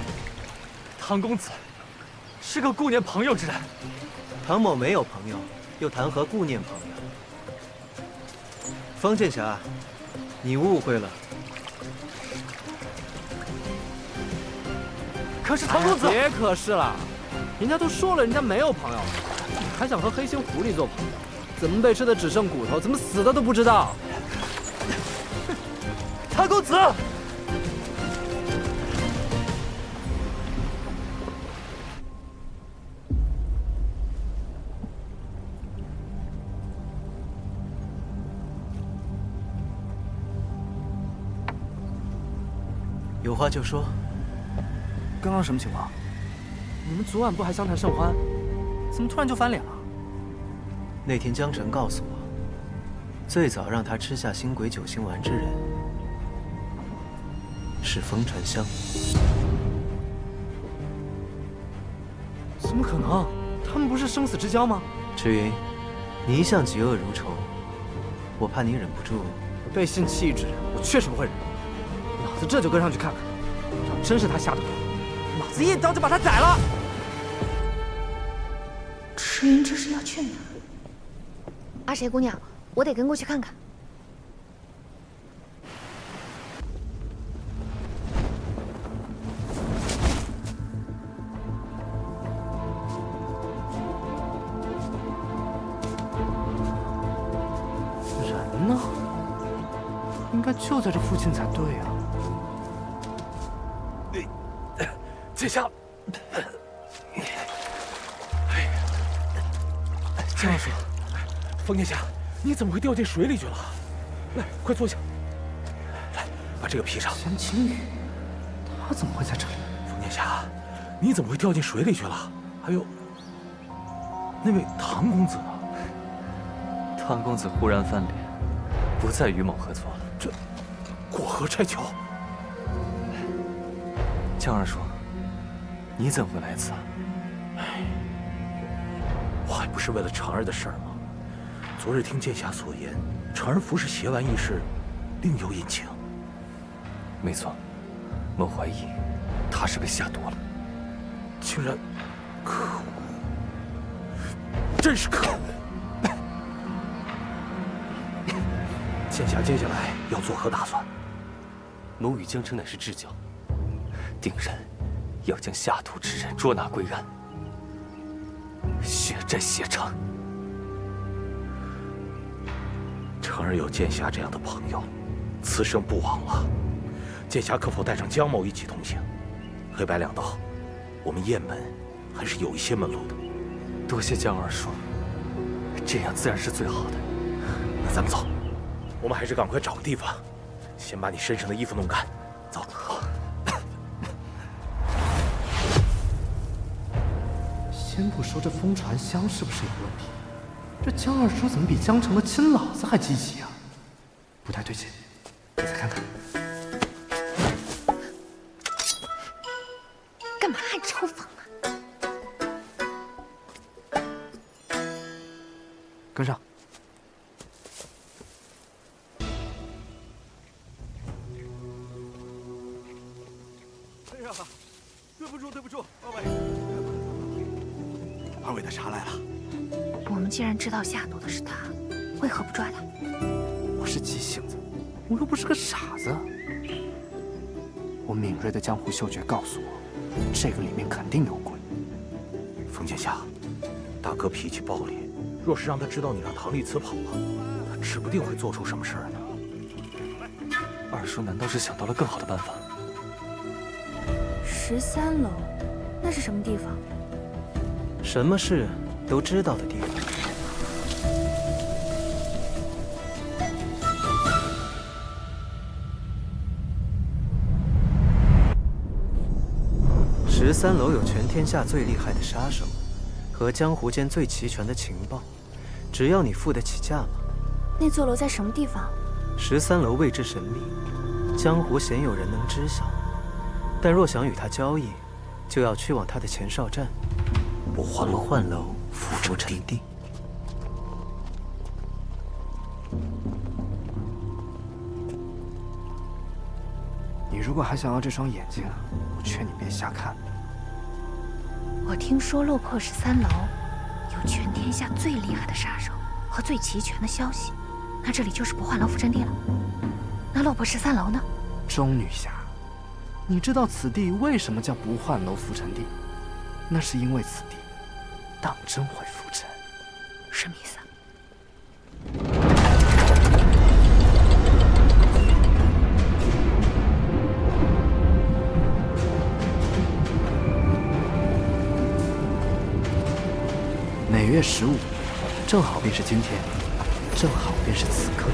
唐公子是个顾念朋友之人。唐某没有朋友，又谈何顾念朋友？风剑侠，你误会了。可是唐公子，别可是了，人家都说了，人家没有朋友，你还想和黑心狐狸做朋友？怎么被吃的只剩骨头？怎么死的都不知道？唐公子。有话就说。刚刚什么情况？你们昨晚不还相谈甚欢，怎么突然就翻脸了？那天江辰告诉我，最早让他吃下星鬼九星丸之人是风传香。怎么可能？他们不是生死之交吗？赤云，你一向嫉恶如仇，我怕你忍不住。背信弃义之人，我确实不会忍。老子这就跟上去看看，要真是他下的毒，老子一刀就把他宰了。赤云这是要去哪？阿谁姑娘，我得跟过去看看。人呢？应该就在这附近才对啊。剑侠，江二叔，风剑侠，你怎么会掉进水里去了？来，快坐下。来，把这个披上。玄青羽，他怎么会在这里？风剑侠，你怎么会掉进水里去了？还有，那位唐公子呢？唐公子忽然翻脸，不再与某合作了。这，过河拆桥。江二叔，你怎么会来此啊？我还不是为了长儿的事儿吗？昨日听剑侠所言，长儿服食邪丸一事，另有隐情。没错，某怀疑他是被下毒了。竟然，可恶！真是可恶！剑侠接下来要作何打算？某与江城乃是至交，定然要将下毒之人捉拿归案，血债血偿。长儿有剑侠这样的朋友，此生不枉了。剑侠可否带上江某一起同行？黑白两道，我们雁门还是有一些门路的。多谢江二叔，这样自然是最好的。那咱们走，我们还是赶快找个地方，先把你身上的衣服弄干。走。先不说这风传香是不是有问题，这江二叔怎么比江城的亲老子还积极啊？不太对劲，我再看看。干嘛还抽风啊？跟上。哎呀，对不住，二位。二位的茶来了。我们既然知道下毒的是他，为何不抓他？我是急性子，我又不是个傻子。我敏锐的江湖嗅觉告诉我，这个里面肯定有鬼。风剑侠，大哥脾气暴烈，若是让他知道你让唐丽慈跑了，他指不定会做出什么事儿呢。二叔难道是想到了更好的办法？13楼，那是什么地方？什么事都知道的地方。13楼有全天下最厉害的杀手，和江湖间最齐全的情报，只要你付得起价码。那座楼在什么地方？13楼位置神秘，江湖鲜有人能知晓。但若想与他交易，就要去往他的前哨站——不换楼浮沉地。你如果还想要这双眼睛，我劝你别瞎看。我听说落魄13楼有全天下最厉害的杀手和最齐全的消息，那这里就是不换楼浮沉地了。那落魄13楼呢？钟女侠，你知道此地为什么叫不换楼浮沉地？那是因为此地当真会浮沉。什么意思？ 15，正好便是今天，正好便是此刻。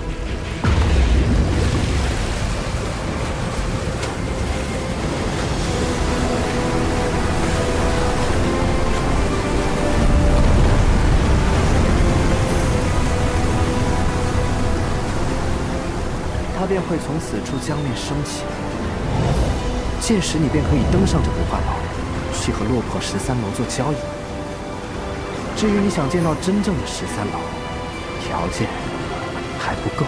它便会从此处江面升起，届时你便可以登上这不换楼，去和落魄13楼做交易。至于你想见到真正的13楼，条件还不够。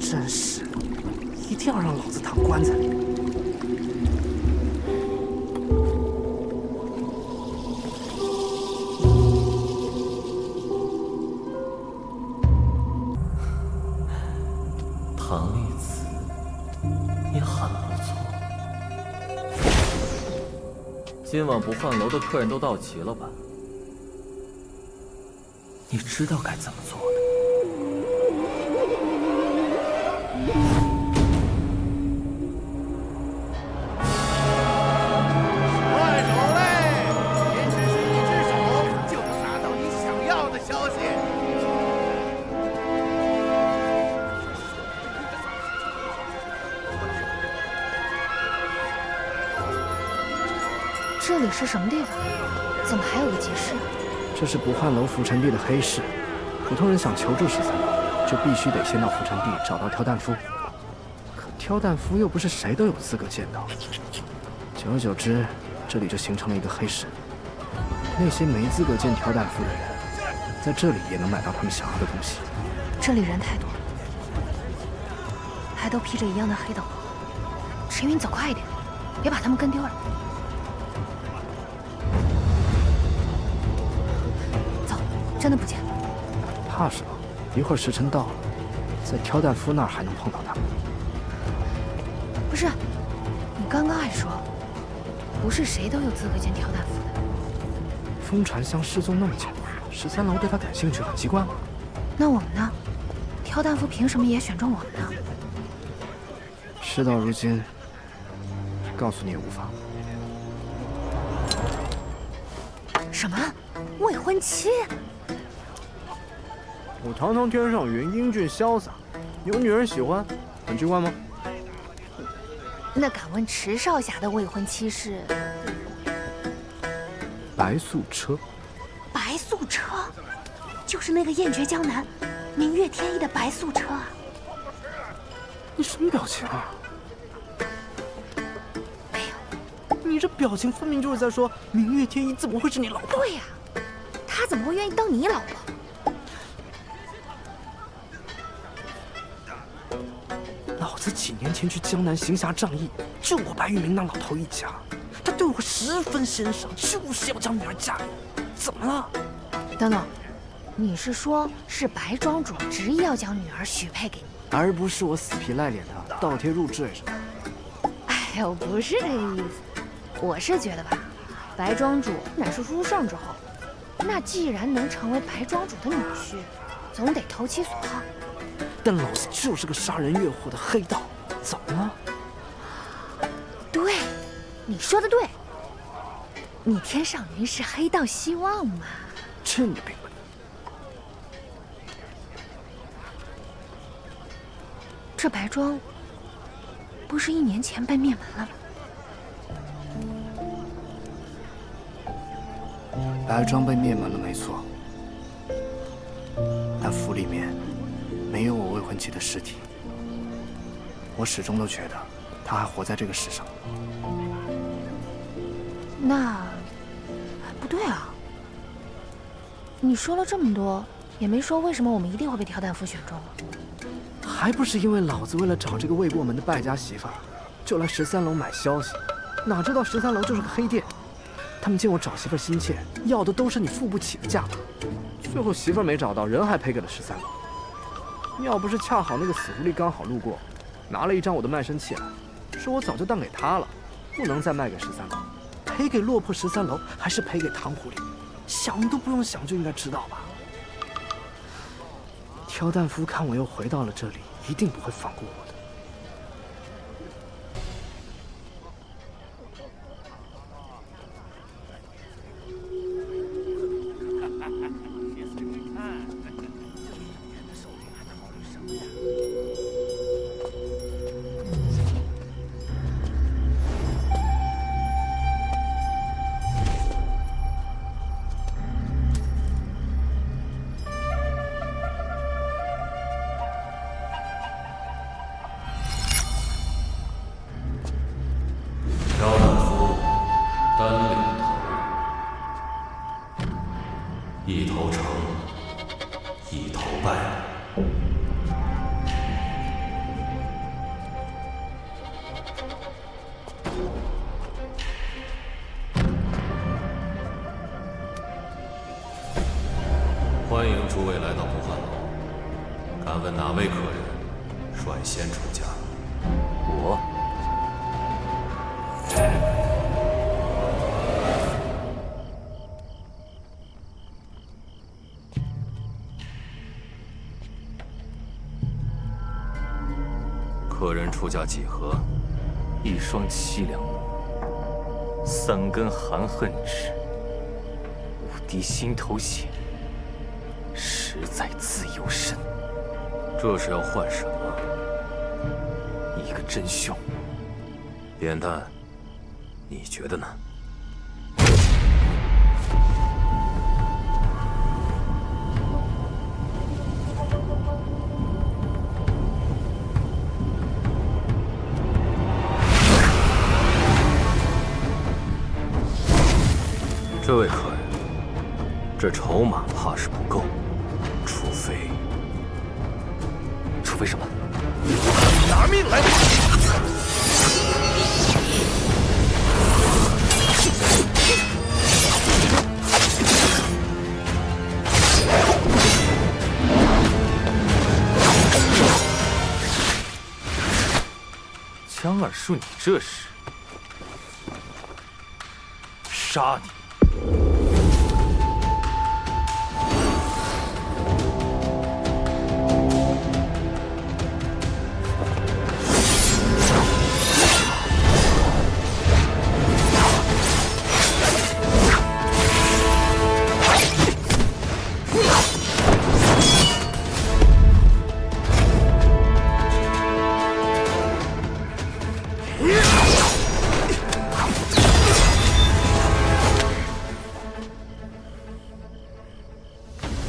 真是，一定要让老子躺棺材里。唐丽子也很不错。今晚不换楼的客人都到齐了吧？你知道该怎么做的。快手嘞！也只是一只手就能拿到你想要的消息。这里是什么地方？怎么还有个集市？这是不换楼浮沉地的黑市，普通人想求助13楼，就必须得先到浮沉地找到挑担夫。可挑担夫又不是谁都有资格见到，久而久之，这里就形成了一个黑市。那些没资格见挑担夫的人，在这里也能买到他们想要的东西。这里人太多了，还都披着一样的黑斗篷。陈云，走快一点，别把他们跟丢了。走，真的不见了。怕什么？一会儿时辰到了，在挑担夫那儿还能碰到他们。不是，你刚刚还说，不是谁都有资格见挑担夫的。风传香失踪那么久，13楼对他感兴趣，很奇怪吗？那我们呢？挑担夫凭什么也选中我们呢？事到如今，告诉你也无妨。什么？未婚妻？我堂堂天上云，英俊潇洒，有女人喜欢，很奇怪吗？那敢问池少侠的未婚妻是？白素车。白素车，就是那个艳绝江南、明月天意的白素车啊！你什么表情啊？没有。你这表情分明就是在说明月天意怎么会是你老婆？对呀，他怎么会愿意当你老婆？老子几年前去江南行侠仗义，救过白玉明那老头一家，他对我十分欣赏，就是要将女儿嫁给我。怎么了？等等，你是说，是白庄主执意要将女儿许配给你，而不是我死皮赖脸的倒贴入赘什么的？哎呦，不是这个意思，我是觉得吧，白庄主乃是书圣之后，那既然能成为白庄主的女婿，总得投其所好。但老子就是个杀人越货的黑道，怎么了？对，你说的对。你天上云是黑道希望嘛？这你病了。这白庄不是1年前被灭门了吗？白庄被灭门了，没错。但府里面没有我未婚妻的尸体，我始终都觉得她还活在这个世上。那不对啊！你说了这么多，也没说为什么我们一定会被挑担夫选中啊？还不是因为老子为了找这个未过门的败家媳妇儿，就来13楼买消息，哪知道13楼就是个黑店。他们见我找媳妇儿心切，要的都是你付不起的价格。最后媳妇儿没找到，人还赔给了13楼。要不是恰好那个死狐狸刚好路过，拿了一张我的卖身契来，说我早就当给他了，不能再卖给13楼，赔给落魄13楼，还是赔给糖狐狸？想都不用想就应该知道吧。挑担夫看我又回到了这里，一定不会放过我的。挑担夫单领头，一头成，一头败。欢迎诸位来到不汉楼，敢问哪位客人率先出家？我客人出价几何？一双凄凉目，3根含恨指，5滴心头血，实在自由身。这是要换什么？一个真凶。扁担，你觉得呢？这位客人，这筹码怕是不够，除非什么？拿命来！江二叔，你这是杀你！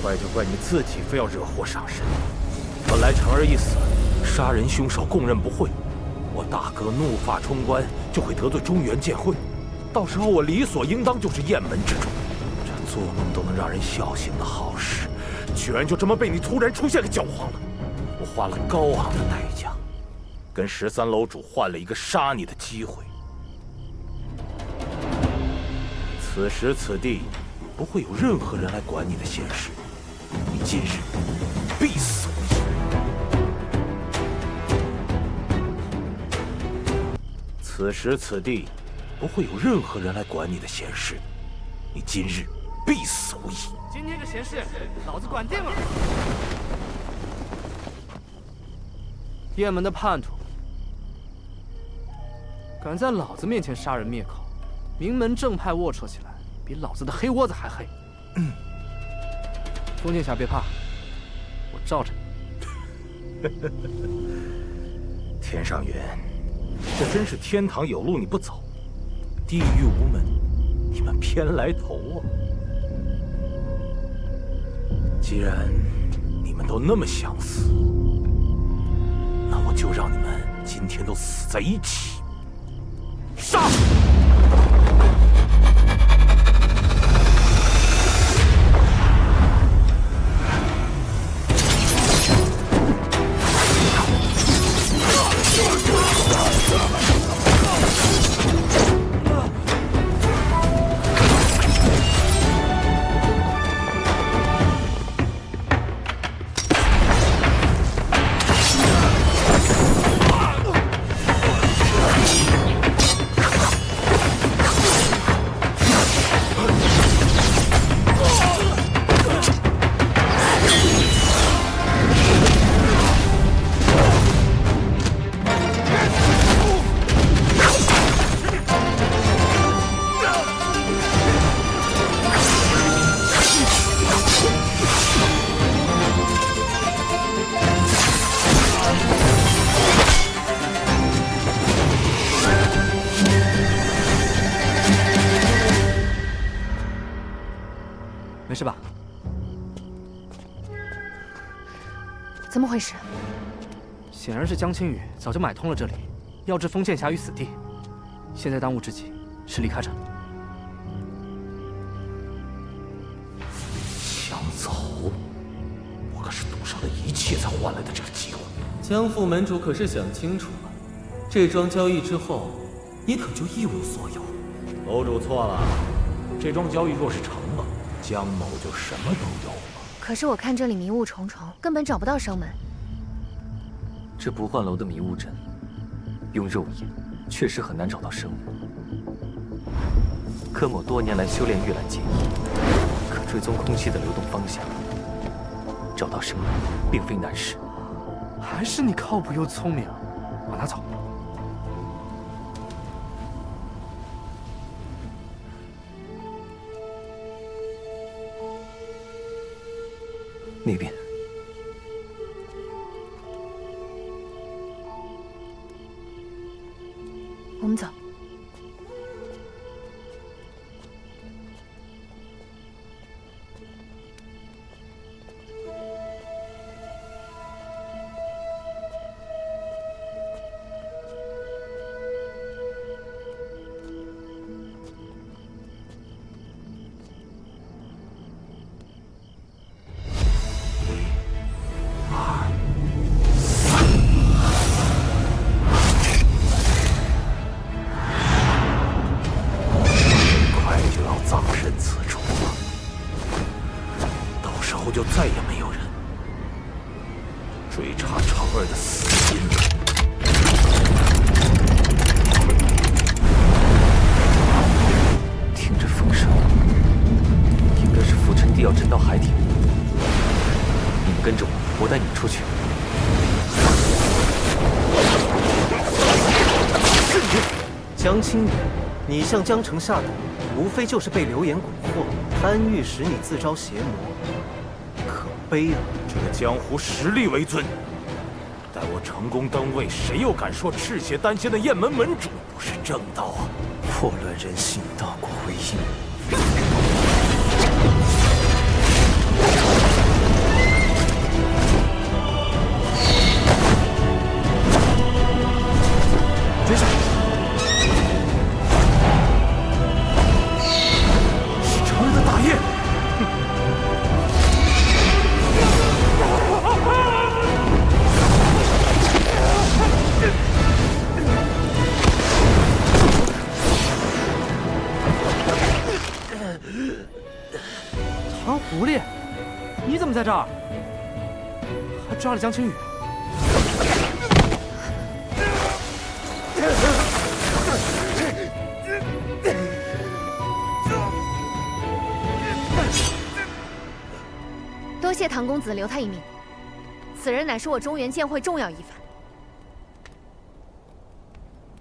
怪就怪你自己非要惹祸上身。本来成儿一死，杀人凶手供认不讳，我大哥怒发冲冠，就会得罪中原剑会，到时候我理所应当就是雁门之中。这做梦都能让人笑醒的好事，居然就这么被你突然出现给搅黄了。我花了高昂的代价，跟13楼主换了一个杀你的机会。此时此地，不会有任何人来管你的闲事。你今日必死无疑。此时此地，不会有任何人来管你的闲事。你今日必死无疑。今天这闲事，老子管定了。雁门的叛徒，敢在老子面前杀人灭口，名门正派龌龊起来，比老子的黑窝子还黑。风剑侠别怕，我罩着你。天上云，这真是天堂有路你不走，地狱无门你们偏来投啊！既然你们都那么想死，那我就让你们今天都死在一起。杀！没事吧？怎么回事？显然是江青羽早就买通了这里，要置封剑侠于死地。现在当务之急是离开这。抢走？我可是赌上了一切才换来的这个机会。江副门主可是想清楚了，这桩交易之后，你可就一无所有。楼主错了，这桩交易若是成了，江某就什么都有了。可是我看这里迷雾重重，根本找不到生门。这不换楼的迷雾阵，用肉眼确实很难找到生物。柯某多年来修炼玉兰剑意，可追踪空气的流动方向，找到生门并非难事。还是你靠谱又聪明，往哪走？那边。我们走。就再也没有人追查程儿的死因了。听这风声，应该是浮沉地要沉到海底。你们跟着我，我带你们出去。江青羽，你向江城下毒，无非就是被流言蛊惑，贪欲使你自招邪魔。可悲啊！这个江湖实力为尊，待我成功登位，谁又敢说赤血丹仙的雁门门主不是正道啊？祸乱人心，大国为因。追上！是程儿的大雁。唐狐狸，你怎么在这儿？还抓了江青羽。多谢唐公子留他一命，此人乃是我中原剑会重要一番。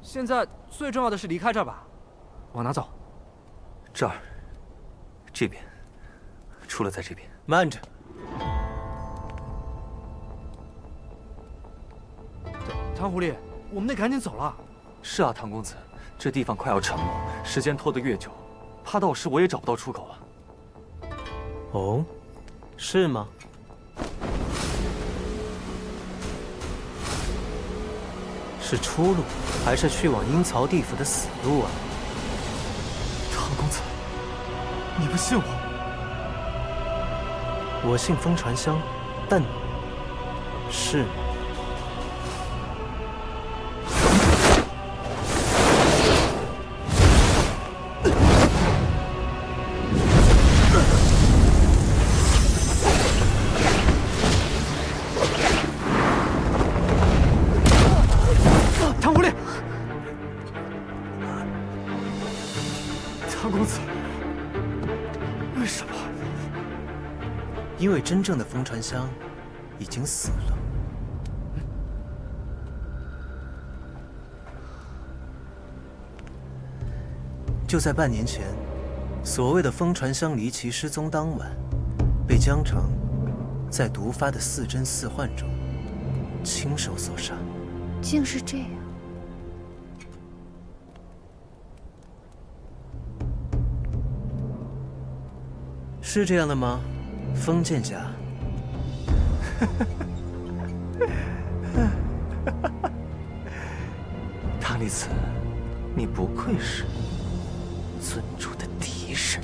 现在最重要的是离开这儿吧，往哪走？这儿，这边，除了在这边。慢着，唐狐狸，我们得赶紧走了。是啊，唐公子，这地方快要沉了，时间拖得越久，怕到时我也找不到出口了。哦，是吗？是出路，还是去往阴曹地府的死路啊？唐公子，你不信我？我信风传香，但你是吗？唐狐狸，唐公子，为什么？因为真正的风传香已经死了。就在半年前，所谓的风传香离奇失踪当晚，被江城在毒发的似真似幻中亲手所杀。竟是这样。是这样的吗，封剑侠？唐丽慈，你不愧是尊主的敌人。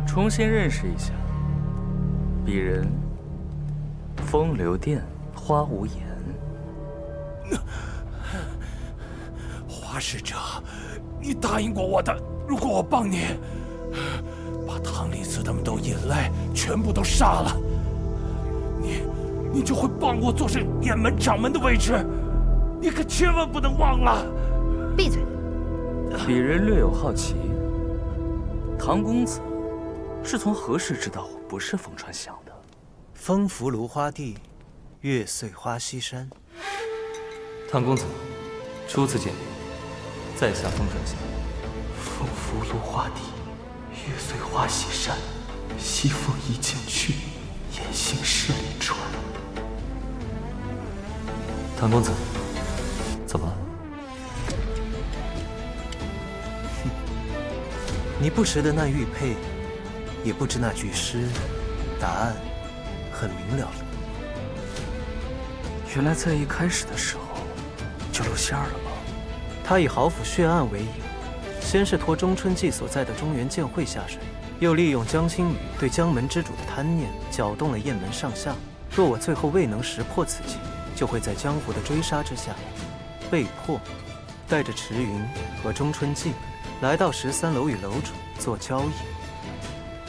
重新认识一下，鄙人风流殿花无言。花使者，你答应过我的，如果我帮你，把唐丽慈他们都引来，全部都杀了，你就会帮我坐上雁门掌门的位置，你可千万不能忘了。闭嘴！鄙人略有好奇，唐公子是从何时知道我不是风川乡的？风拂芦花地，月碎花溪山。唐公子，初次见面，在下风川乡。风拂芦花地，月碎花溪山。西风一剑去，雁行十里船。唐公子，怎么了？你不识得那玉佩，也不知那句诗，答案很明了了。原来在一开始的时候就露馅了吗？他以豪府血案为引，先是拖中春季所在的中原剑会下水，又利用江青羽对江门之主的贪念，搅动了雁门上下。若我最后未能识破此计，就会在江湖的追杀之下，被迫带着迟云和中春季来到13楼与楼主做交易，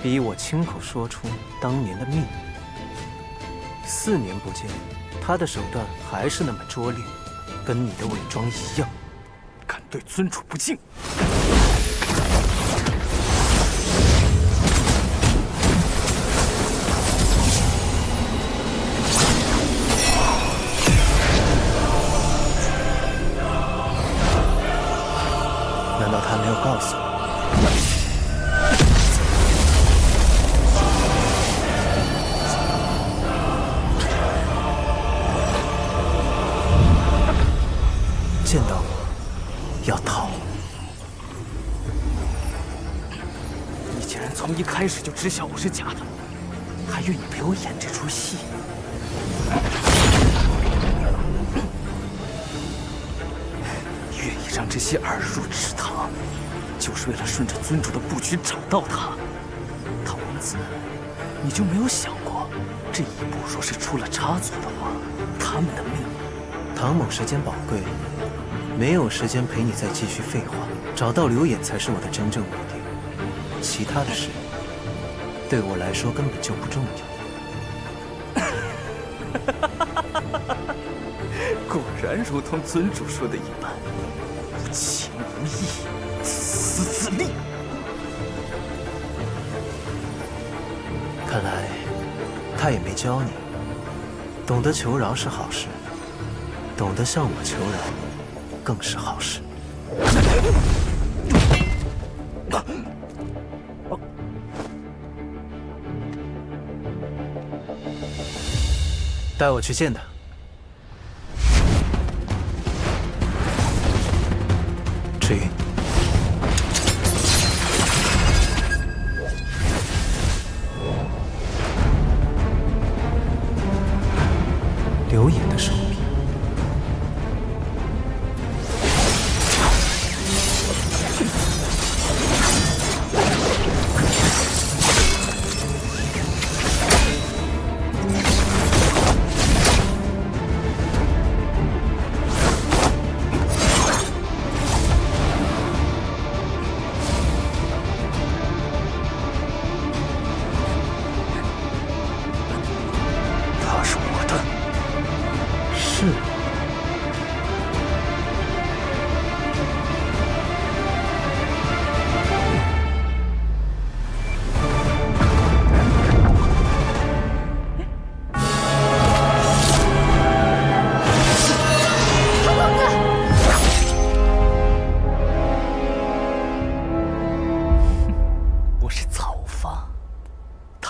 逼我亲口说出当年的秘密。4年不见，他的手段还是那么拙劣，跟你的伪装一样。敢对尊主不敬！难道他没有告诉我？见到我要逃？你竟然从一开始就知晓我是假的，还愿意陪我演这出戏？愿意让这些耳入池塘，就是为了顺着尊主的布局找到他。唐公子，你就没有想过，这一步若是出了差错的话，他们的命……唐某时间宝贵，没有时间陪你再继续废话。找到刘演才是我的真正目的，其他的事对我来说根本就不重要。果然如同尊主说的一般，无情无义，自私自利。看来他也没教你，懂得求饶是好事，懂得向我求饶更是好事。带我去见他。赤云，刘演的手笔。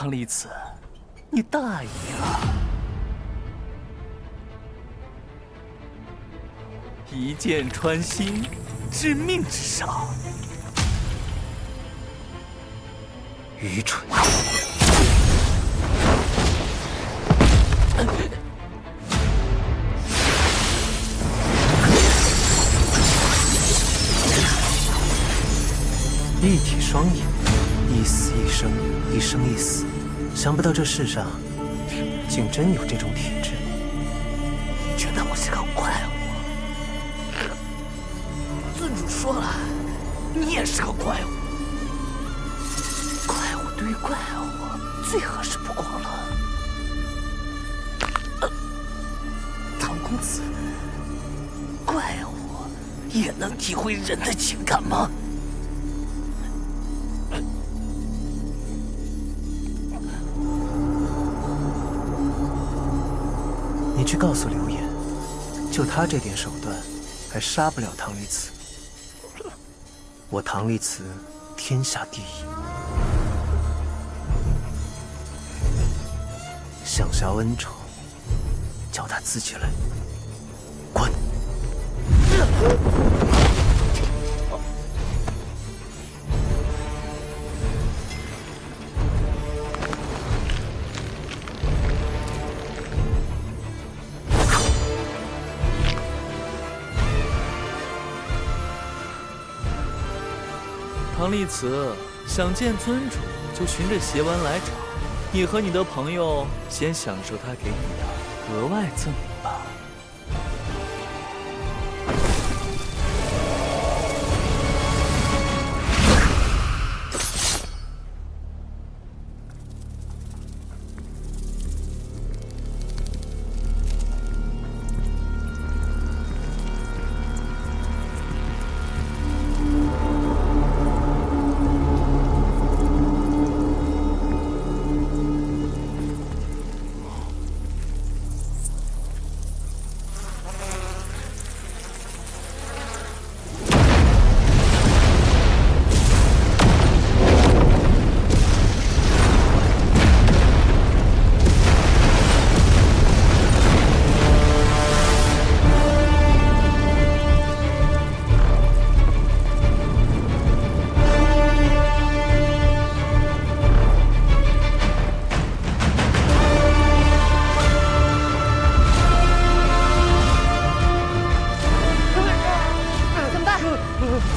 唐离子，你大意啊！一箭穿心，致命之伤。愚蠢！一体双影，一死一生，一生一死。想不到这世上竟真有这种体质。你觉得我是个怪物？尊主说了，你也是个怪物。怪物对于怪物最合适不过了。唐公子，怪物也能体会人的情感吗？你去告诉流言，就他这点手段，还杀不了唐离子。我唐离子天下第一，想消恩仇，叫他自己来。滚！唐立慈想见尊主，就循着邪湾来找。你和你的朋友先享受他给你的额外赠礼吧。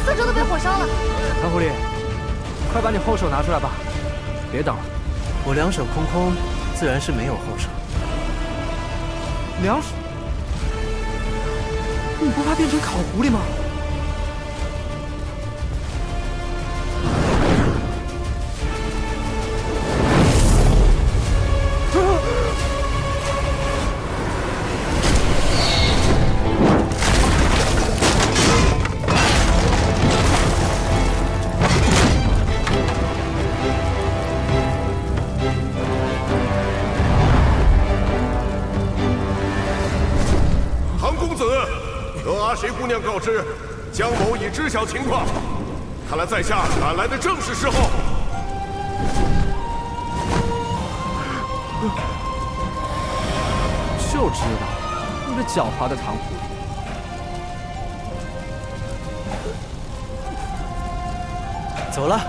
四周都被火烧了。唐狐狸，快把你后手拿出来吧，别等了。我两手空空，自然是没有后手。两手？你不怕变成烤狐狸吗？阿谁姑娘告知，江某已知晓情况。看来在下赶来的正是时候。就知道你这狡猾的唐狐狸。走了。